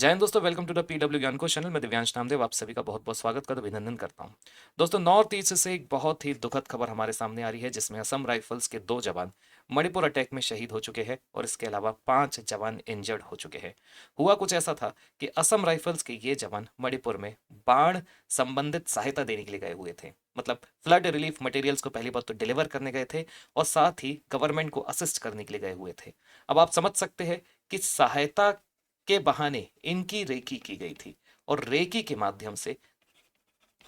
जय हिंद दोस्तों, welcome to the PW ज्ञान कोश चैनल में दिव्यांश नामदेव आप सभी का बहुत बहुत स्वागत करता अभिनंदन करता हूं। दोस्तों, नॉर्थ ईस्ट से एक बहुत ही दुखद खबर हमारे सामने आ रही है, जिसमें असम राइफल्स के 2 जवान मणिपुर अटैक में शहीद हो चुके हैं और इसके अलावा 5 जवान इंजर्ड हो चुके हैं। हुआ कुछ ऐसा था कि असम राइफल्स के ये जवान मणिपुर में बाढ़ संबंधित सहायता देने के लिए गए हुए थे। मतलब फ्लड रिलीफ मटेरियल्स को पहली बात तो डिलीवर करने गए थे और साथ ही गवर्नमेंट को असिस्ट करने के लिए गए हुए थे। अब आप समझ सकते हैं कि सहायता के बहाने इनकी रेकी की गई थी और रेकी के माध्यम से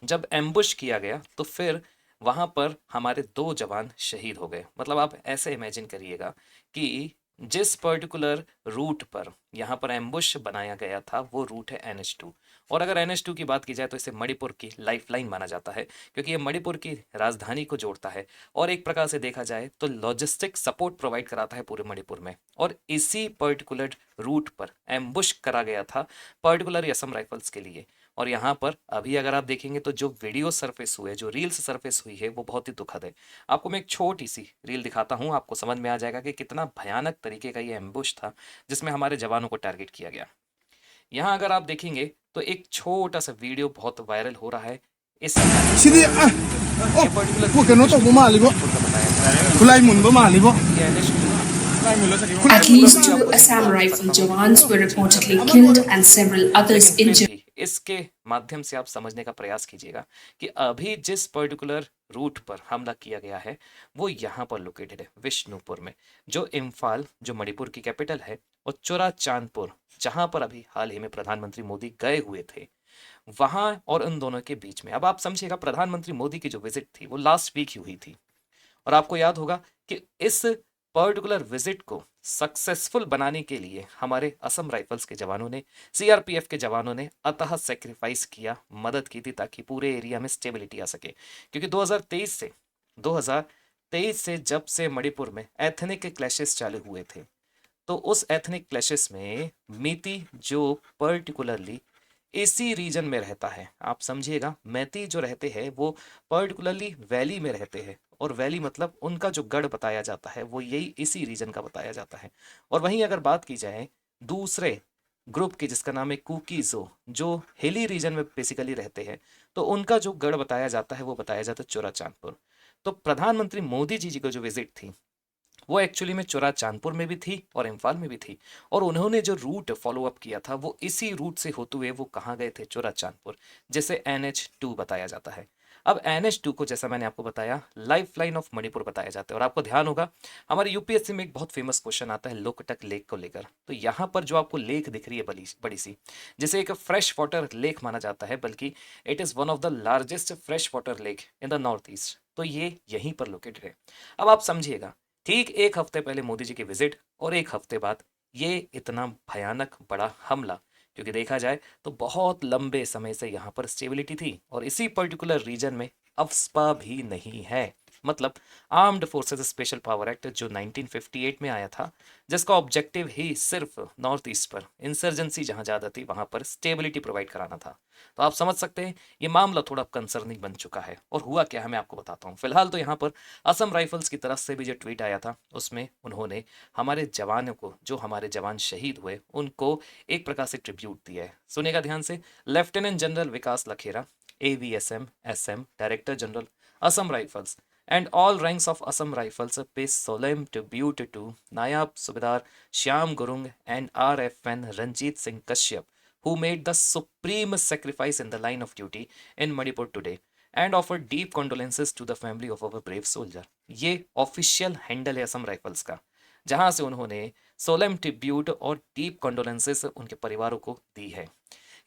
जब एम्बुश किया गया तो फिर वहां पर हमारे 2 जवान शहीद हो गए। मतलब आप ऐसे इमेजिन करिएगा कि जिस पर्टिकुलर रूट पर यहाँ पर एम्बुश बनाया गया था वो रूट है NH2। और अगर NH2 की बात की जाए तो इसे मणिपुर की लाइफलाइन माना जाता है, क्योंकि ये मणिपुर की राजधानी को जोड़ता है और एक प्रकार से देखा जाए तो लॉजिस्टिक सपोर्ट प्रोवाइड कराता है पूरे मणिपुर में। और इसी पर्टिकुलर रूट पर एम्बुश करा गया था पर्टिकुलर असम राइफल्स के लिए। और यहाँ पर अभी अगर आप देखेंगे तो जो वीडियो सरफेस हुए, जो रील्स सरफेस हुई है, वो बहुत ही दुखद है। आपको मैं एक छोटी सी रील दिखाता हूँ, आपको समझ में आ जाएगा कि कितना भयानक तरीके का ये एम्बुश था जिसमें हमारे जवानों को टारगेट किया गया। यहाँ अगर आप देखेंगे तो एक छोटा सा वीडियो बहुत वायरल हो रहा है। इस Sini ये particular kung video kano to Bishnupur bumali bo. Manipur का बताया जा रहा है। Kulay mun bumali bo. ये NH2 At पूरा least वीडियो two आपको देखना Assam मैं Rifle सकता हूँ कि jawans पूरा were वीडियो देखना reportedly पड़ेगा, killed and several others लेकिन फिर injured. भी इसके माध्यम से आप समझने का प्रयास कीजिएगा कि अभी जिस पर्टिकुलर रूट पर हमला किया गया है वो यहाँ पर लोकेटेड है, विष्णुपुर में, जो इम्फाल, जो मणिपुर की कैपिटल है, और चोरा चांदपुर, जहां पर अभी हाल ही में प्रधानमंत्री मोदी गए हुए थे, वहां और उन दोनों के बीच में। अब आप समझिएगा, प्रधानमंत्री मोदी की जो विजिट थी वो लास्ट वीक ही हुई थी और आपको याद होगा कि इस पर्टिकुलर विजिट को सक्सेसफुल बनाने के लिए हमारे असम राइफल्स के जवानों ने, CRPF के जवानों ने अतः सेक्रीफाइस किया, मदद की थी ताकि पूरे एरिया में स्टेबिलिटी आ सके। क्योंकि 2023 से जब से मणिपुर में एथनिक क्लैशेस चालू हुए थे, तो उस एथनिक क्लैशेस में मीती, जो पर्टिकुलरली इसी रीजन में रहता है, आप समझिएगा, मैती जो रहते हैं वो पर्टिकुलरली वैली में रहते हैं, और वैली मतलब उनका जो गढ़ बताया जाता है वो यही इसी रीजन का बताया जाता है। और वहीं अगर बात की जाए दूसरे ग्रुप की, जिसका नाम है कुकीजो, जो हिली रीजन में बेसिकली रहते हैं, तो उनका जो गढ़ बताया जाता है वो बताया जाता है चोरा चांदपुर। तो प्रधानमंत्री मोदी जी को जो विजिट थी वो एक्चुअली में चोरा चांदपुर में भी थी और इम्फाल में भी थी, और उन्होंने जो रूट फॉलो अप किया था वो इसी रूट से होते हुए वो कहाँ गए थे, चोरा चांदपुर, जिसे NH2 बताया जाता है। अब NH2 को, जैसा मैंने आपको बताया, लाइफ लाइन ऑफ मणिपुर बताया जाता है। और आपको ध्यान होगा हमारे यूपीएससी में एक बहुत फेमस क्वेश्चन आता है लोकटक लेक को लेकर। तो यहाँ पर जो आपको लेक दिख रही है बड़ी बड़ी सी, जिसे एक फ्रेश वाटर लेक माना जाता है, बल्कि it is one of the largest fresh water lake in the north east, तो ये यहीं पर लोकेटेड है। अब आप समझिएगा, ठीक एक हफ्ते पहले मोदी जी की विजिट और एक हफ्ते बाद ये इतना भयानक बड़ा हमला, क्योंकि देखा जाए तो बहुत लंबे समय से यहाँ पर स्टेबिलिटी थी और इसी पर्टिकुलर रीजन में अफस्पा भी नहीं है। मतलब armed forces special power act जो 1958 में आया था, जिसका ऑब्जेक्टिव ही सिर्फ नॉर्थ ईस्ट पर इंसर्जेंसी जहाँ ज़्यादा थी वहाँ पर स्टेबिलिटी प्रोवाइड कराना था। तो आप समझ सकते हैं ये मामला थोड़ा कंसर्निंग बन चुका है। और हुआ क्या है मैं आपको बताता हूँ। फिलहाल तो यहाँ पर असम राइफल्स की तरफ से भी जो ट्वीट आया था उसमें उन्होंने हमारे जवानों को, जो हमारे जवान शहीद हुए, उनको एक प्रकार से ट्रिब्यूट दिया है। सुनेगा ध्यान से। Lieutenant general Vikas Lakhera, AVSM SM, director general Assam Rifles, and all ranks of Assam Rifles pay solemn tribute to Nayab Subedar Shyam Gurung and RFN Ranjit Singh Kashyap, who made the supreme sacrifice in the line of duty in Manipur today, and offer deep condolences to the family of our brave soldier। ये official handle है Assam rifles का, जहां से उन्होंने solemn tribute और deep condolences उनके परिवारों को दी है।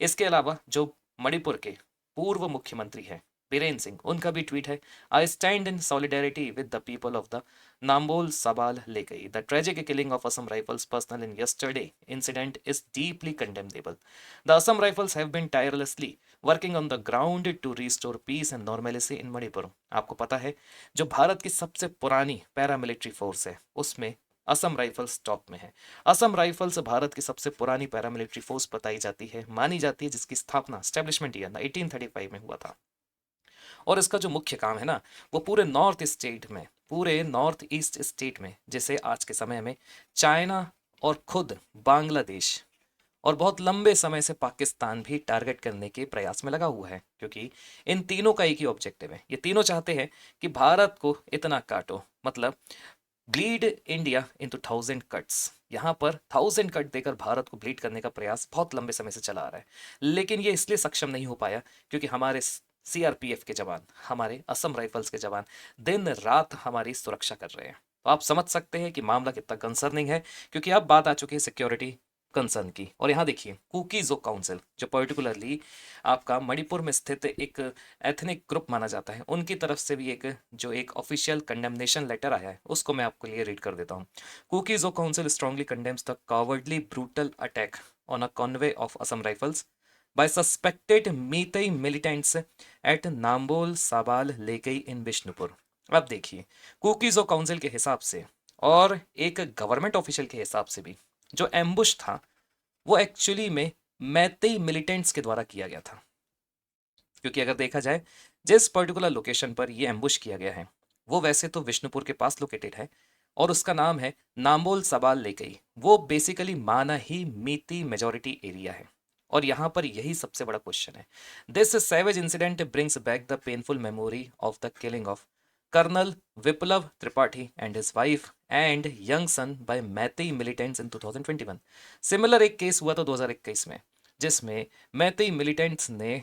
इसके अलावा जो मणिपुर के पूर्व मुख्यमंत्री हैं बीरेन सिंह, उनका भी ट्वीट है। I stand in solidarity with the people of the Nambol Sabal Leikai. The tragic killing of Assam Rifles personnel in yesterday incident is deeply condemnable. The Assam Rifles have been tirelessly working on the ground to restore peace and normality in Manipur. आपको पता है जो भारत की सबसे पुरानी paramilitary force है उसमें Assam rifles top में है। असम राइफल्स भारत की सबसे पुरानी पैरामिलिट्री फोर्स बताई जाती है, मानी जाती है, जिसकी स्थापना एस्टेब्लिशमेंट ईयर 1835 में हुआ था। और इसका जो मुख्य काम है ना, वो पूरे नॉर्थ स्टेट में, पूरे नॉर्थ ईस्ट स्टेट में, जैसे आज के समय में चाइना और खुद बांग्लादेश और बहुत लंबे समय से पाकिस्तान भी टारगेट करने के प्रयास में लगा हुआ है, क्योंकि इन तीनों का एक ही ऑब्जेक्टिव है। ये तीनों चाहते हैं कि भारत को इतना काटो, मतलब ब्लीड इंडिया इनटू 1000 कट्स। यहाँ पर 1000 कट देकर भारत को ब्लीड करने का प्रयास बहुत लंबे समय से चला आ रहा है, लेकिन ये इसलिए सक्षम नहीं हो पाया क्योंकि हमारे सीआरपीएफ के जवान, हमारे असम राइफल्स के जवान दिन रात हमारी सुरक्षा कर रहे हैं। तो आप समझ सकते हैं कि मामला कितना कंसर्निंग है, क्योंकि अब बात आ चुकी है सिक्योरिटी कंसर्न की। और यहाँ देखिए, कुकीज़ो काउंसिल जो पर्टिकुलरली आपका मणिपुर में स्थित एक एथनिक ग्रुप माना जाता है, उनकी तरफ से भी एक ऑफिशियल कंडेमनेशन लेटर आया है, उसको मैं आपके लिए रीड कर देता हूँ। Kuki Zo council strongly condemns the cowardly brutal attack on a convoy of Assam rifles by suspected Meitei militants at Nambol Sabal Leikai in Bishnupur. अब देखिए, कुकीज़ो काउंसिल के हिसाब से और एक गवर्नमेंट ऑफिशियल के हिसाब से भी जो एम्बुश था वो एक्चुअली में मैतेई मिलिटेंट्स के द्वारा किया गया था। क्योंकि अगर देखा जाए जिस पर्टिकुलर लोकेशन पर ये एम्बुश किया गया है वो वैसे तो विष्णुपुर के पास लोकेटेड है और उसका नाम है नाम्बोल सबाल लेकई। वो बेसिकली माना ही मीती मेजोरिटी एरिया है। और यहाँ पर यही सबसे बड़ा क्वेश्चन है। This savage incident brings back the painful memory of the killing of colonel Viplav Tripathi and his wife and young son by Meitei militants in 2021। Similar एक केस हुआ था 2021 में, जिसमें मैतेई मिलिटेंट्स ने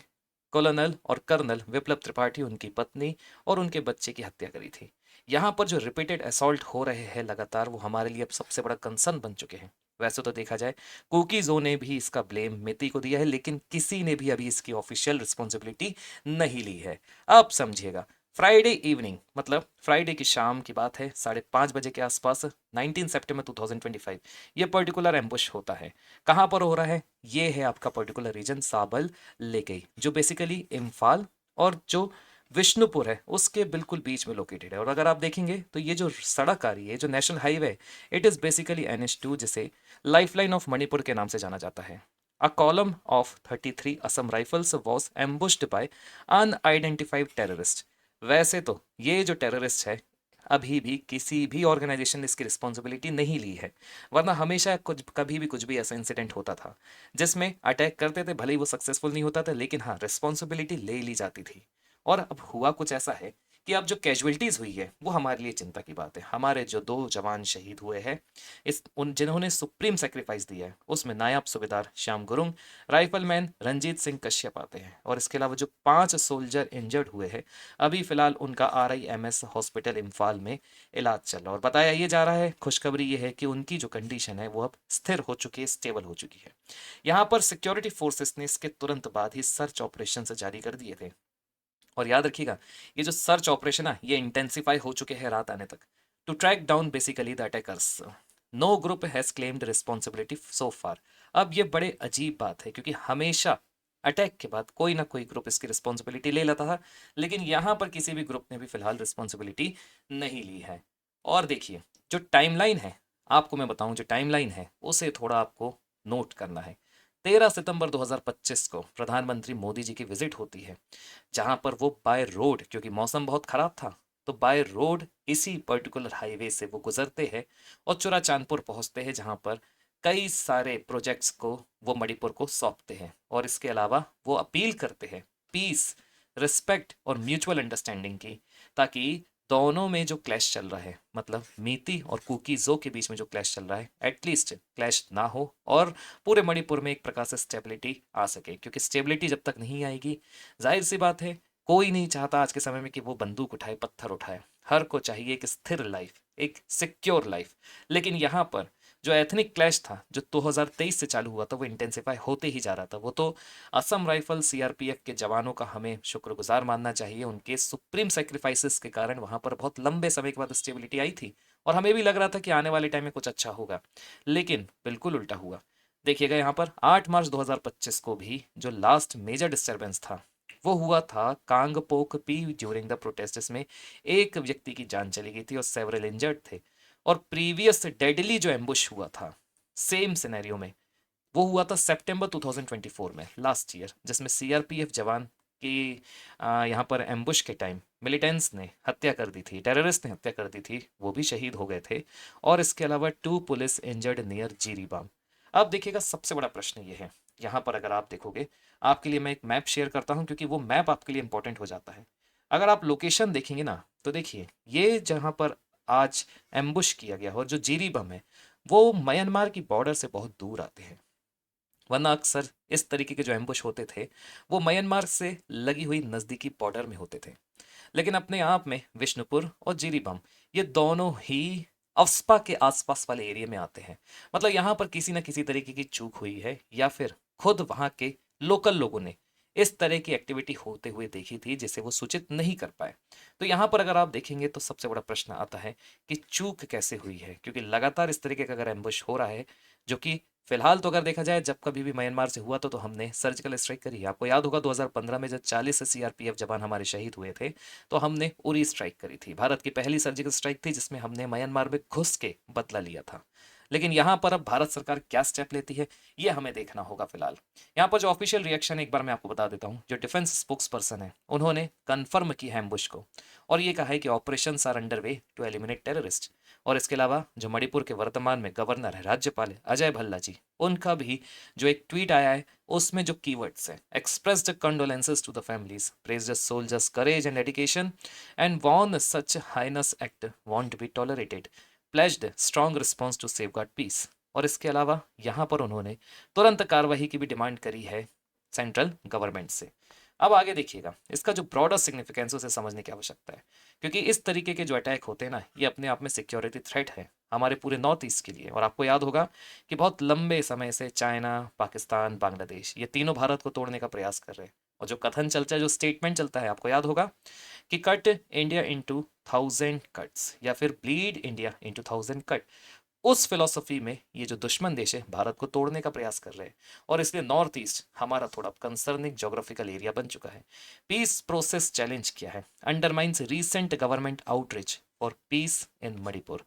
कॉलोनल और कर्नल विप्लव त्रिपाठी, उनकी पत्नी और उनके बच्चे की हत्या करी थी। यहाँ पर जो रिपीटेड असॉल्ट हो रहे हैं लगातार, वो हमारे लिए अब सबसे बड़ा कंसर्न बन चुके हैं। वैसे तो देखा जाए कुकीज़ों ने भी इसका ब्लेम मिती को दिया है, लेकिन किसी ने भी अभी इसकी ऑफिशियल रिस्पॉन्सिबिलिटी नहीं ली है। अब समझिएगा, फ्राइडे इवनिंग, मतलब फ्राइडे की शाम की बात है, 5:30 बजे के आसपास, 19 सितंबर 2025, ये पर्टिकुलर एम्बुश होता है। कहाँ पर हो रहा है? ये है आपका पर्टिकुलर रीजन साबल लेकई, जो बेसिकली इम्फाल और जो विष्णुपुर है उसके बिल्कुल बीच में लोकेटेड है। और अगर आप देखेंगे तो ये जो सड़क आ रही है, जो national highway, it is basically NH2, जिसे लाइफलाइन ऑफ मणिपुर के नाम से जाना जाता है। A column of 33 Assam Rifles was ambushed by unidentified terrorist. वैसे तो ये जो टेररिस्ट है, अभी भी किसी भी ऑर्गेनाइजेशन ने इसकी रिस्पॉन्सिबिलिटी नहीं ली है, वरना हमेशा कुछ कभी भी कुछ भी ऐसा इंसिडेंट होता था जिसमें अटैक करते थे, भले ही वो सक्सेसफुल नहीं होता था, लेकिन हाँ, रिस्पॉन्सिबिलिटी ले ली जाती थी। और अब हुआ कुछ ऐसा है कि अब जो कैजुअलिटीज़ हुई है वो हमारे लिए चिंता की बात है। हमारे जो 2 जवान शहीद हुए हैं, इस उन जिन्होंने सुप्रीम सेक्रीफाइस दिया है, उसमें नायब सूबेदार श्याम गुरुंग, राइफलमैन रंजीत सिंह कश्यप आते हैं। और इसके अलावा जो 5 सोल्जर इंजर्ड हुए हैं, अभी फिलहाल उनका RIMS हॉस्पिटल इम्फाल में इलाज चल रहा है। और बताया ये जा रहा है, खुशखबरी ये है कि उनकी जो कंडीशन है वो अब स्थिर हो चुकी है, स्टेबल हो चुकी है। यहाँ पर सिक्योरिटी फोर्सेस ने इसके तुरंत बाद ही सर्च ऑपरेशन जारी कर दिए थे। और याद रखिएगा, ये जो सर्च ऑपरेशन है ये इंटेंसिफाई हो चुके हैं रात आने तक, to track down basically the attackers. No group has claimed responsibility so far. अब ये बड़े अजीब बात है, क्योंकि हमेशा अटैक के बाद कोई ना कोई ग्रुप इसकी रिस्पॉन्सिबिलिटी ले लेता था, लेकिन यहाँ पर किसी भी ग्रुप ने भी फिलहाल रिस्पॉन्सिबिलिटी नहीं ली है। और देखिए, जो टाइमलाइन है, आपको मैं बताऊं, जो टाइमलाइन है उसे थोड़ा आपको नोट करना है। 13 सितंबर 2025 को प्रधानमंत्री मोदी जी की विजिट होती है, जहां पर वो बाय रोड, क्योंकि मौसम बहुत खराब था, तो बाय रोड इसी पर्टिकुलर हाईवे से वो गुजरते हैं और चुरा चांदपुर पहुंचते हैं, जहां पर कई सारे प्रोजेक्ट्स को वो मणिपुर को सौंपते हैं। और इसके अलावा वो अपील करते हैं पीस, रिस्पेक्ट और म्यूचुअल अंडरस्टैंडिंग की, ताकि दोनों में जो क्लैश चल रहा है, मतलब मीती और कुकीज़ो के बीच में जो क्लैश चल रहा है, एटलीस्ट क्लैश ना हो और पूरे मणिपुर में एक प्रकार से स्टेबिलिटी आ सके। क्योंकि स्टेबिलिटी जब तक नहीं आएगी, जाहिर सी बात है, कोई नहीं चाहता आज के समय में कि वो बंदूक उठाए, पत्थर उठाए। हर को चाहिए एक स्थिर लाइफ, एक सिक्योर लाइफ। लेकिन यहाँ पर जो एथनिक क्लैश था, जो 2023 से चालू हुआ था, वो इंटेंसिफाई होते ही जा रहा था। वो तो असम राइफल CRPF के जवानों का हमें शुक्रगुजार मानना चाहिए। उनके सुप्रीम सेक्रीफाइसेस के कारण वहाँ पर बहुत लंबे समय के बाद स्टेबिलिटी आई थी, और हमें भी लग रहा था कि आने वाले टाइम में कुछ अच्छा होगा, लेकिन बिल्कुल उल्टा हुआ। देखिएगा, यहाँ पर 8 मार्च 2025 को भी जो लास्ट मेजर डिस्टर्बेंस था वो हुआ था कांगपोक पी ड्यूरिंग द प्रोटेस्ट, जिसमें एक व्यक्ति की जान चली गई थी और सेवरल इंजर्ड थे। और प्रीवियस डेडली जो एम्बुश हुआ था सेम सिनेरियो में, वो हुआ था सितंबर 2024 में, लास्ट ईयर, जिसमें CRPF जवान की यहाँ पर एम्बुश के टाइम मिलिटेंट्स ने हत्या कर दी थी, टेररिस्ट ने हत्या कर दी थी, वो भी शहीद हो गए थे। और इसके अलावा 2 पुलिस इंजर्ड नियर जीरीबाम। अब देखिएगा सबसे बड़ा प्रश्न ये है, यहाँ पर अगर आप देखोगे, आपके लिए मैं एक मैप शेयर करता हूँ क्योंकि वो मैप आपके लिए इंपॉर्टेंट हो जाता है। अगर आप लोकेशन देखेंगे ना तो देखिए ये जहाँ पर आज एम्बुश किया गया और जो जीरीबम है वो म्यांमार की बॉर्डर से बहुत दूर आते हैं, वरना अक्सर इस तरीके के जो एम्बुश होते थे वो म्यांमार से लगी हुई नज़दीकी बॉर्डर में होते थे। लेकिन अपने आप में विष्णुपुर और जीरीबम ये दोनों ही अफ्स्पा के आसपास वाले एरिया में आते हैं। मतलब यहाँ पर किसी न किसी तरीके की चूक हुई है या फिर खुद वहाँ के लोकल लोगों ने इस तरह की एक्टिविटी होते हुए देखी थी जिसे वो सूचित नहीं कर पाए। तो यहाँ पर अगर आप देखेंगे तो सबसे बड़ा प्रश्न आता है कि चूक कैसे हुई है, क्योंकि लगातार इस तरीके का अगर एम्बुश हो रहा है, जो कि फिलहाल तो अगर देखा जाए जब कभी भी म्यांमार से हुआ तो हमने सर्जिकल स्ट्राइक करी है। आपको याद होगा 2015 में जब 40 सीआरपीएफ जवान हमारे शहीद हुए थे तो हमने उरी स्ट्राइक करी थी। भारत की पहली सर्जिकल स्ट्राइक थी जिसमें हमने म्यांमार में घुस के बदला लिया था। लेकिन यहाँ पर अब भारत सरकार क्या स्टेप लेती है ये हमें देखना होगा। फिलहाल यहाँ पर जो ऑफिशियल रिएक्शन एक बार मैं आपको बता देता हूँ, जो डिफेंस स्पोक्स पर्सन है उन्होंने कन्फर्म की है एम्बुश को और ये कहा है कि operation are under way to eliminate terrorist. और इसके अलावा जो मणिपुर के वर्तमान में गवर्नर है, राज्यपाल है अजय भल्ला जी, उनका भी जो एक ट्वीट आया है उसमें जो कीवर्ड्स है, expressed condolences to the families, praised soldiers courage and dedication and warned such heinous act won't be tolerated, pledged strong response to safeguard peace. और इसके अलावा यहाँ पर उन्होंने तुरंत कार्रवाई की भी डिमांड करी है सेंट्रल गवर्नमेंट से। अब आगे देखिएगा, इसका जो ब्रॉडर सिग्निफिकेंस उसे समझने की आवश्यकता है, क्योंकि इस तरीके के जो अटैक होते हैं ना ये अपने आप में सिक्योरिटी थ्रेट है हमारे पूरे नॉर्थ ईस्ट के लिए। और आपको याद होगा कि बहुत लंबे समय से चाइना, पाकिस्तान, बांग्लादेश ये तीनों भारत को तोड़ने का प्रयास कर रहे हैं। और जो कथन चलता है, जो स्टेटमेंट चलता है, आपको याद होगा कि कट इंडिया इनटू 1000 कट्स या फिर ब्लीड इंडिया इनटू 1000 कट। उस फिलॉसफी में ये जो दुश्मन देश है भारत को तोड़ने का प्रयास कर रहे हैं और इसलिए नॉर्थ ईस्ट हमारा थोड़ा कंसर्निंग जोग्राफिकल एरिया बन चुका है। पीस प्रोसेस चैलेंज किया है, undermines recent government outreach for peace in Manipur.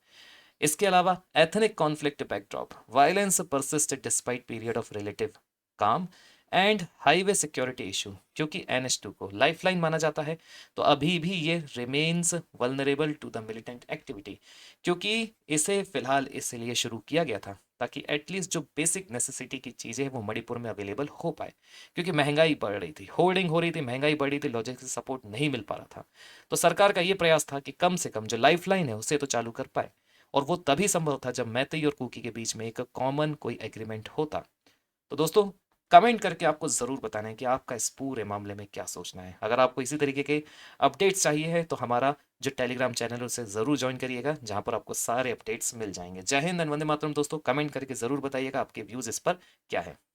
इसके अलावा ethnic conflict backdrop, violence persisted despite period of relative calm and highway security issue, क्योंकि NH2 को लाइफलाइन माना जाता है तो अभी भी ये remains vulnerable to the militant activity, क्योंकि इसे फिलहाल इसलिए शुरू किया गया था ताकि एटलीस्ट जो बेसिक नेसेसिटी की चीज़ें हैं वो मणिपुर में अवेलेबल हो पाए, क्योंकि महंगाई बढ़ रही थी, होर्डिंग हो रही थी, महंगाई बढ़ रही थी, लॉजिस्टिक सपोर्ट नहीं मिल पा रहा था। तो सरकार का ये प्रयास था कि कम से कम जो लाइफलाइन है उसे तो चालू कर पाए, और वो तभी संभव था जब मैतेई और कुकी के बीच में एक कॉमन कोई एग्रीमेंट होता। तो दोस्तों कमेंट करके आपको ज़रूर बताना है कि आपका इस पूरे मामले में क्या सोचना है। अगर आपको इसी तरीके के अपडेट्स चाहिए है तो हमारा जो टेलीग्राम चैनल है उसे ज़रूर ज्वाइन करिएगा, जहां पर आपको सारे अपडेट्स मिल जाएंगे। जय हिंद, वंदे मातरम। दोस्तों कमेंट करके ज़रूर बताइएगा आपके व्यूज़ इस पर क्या है।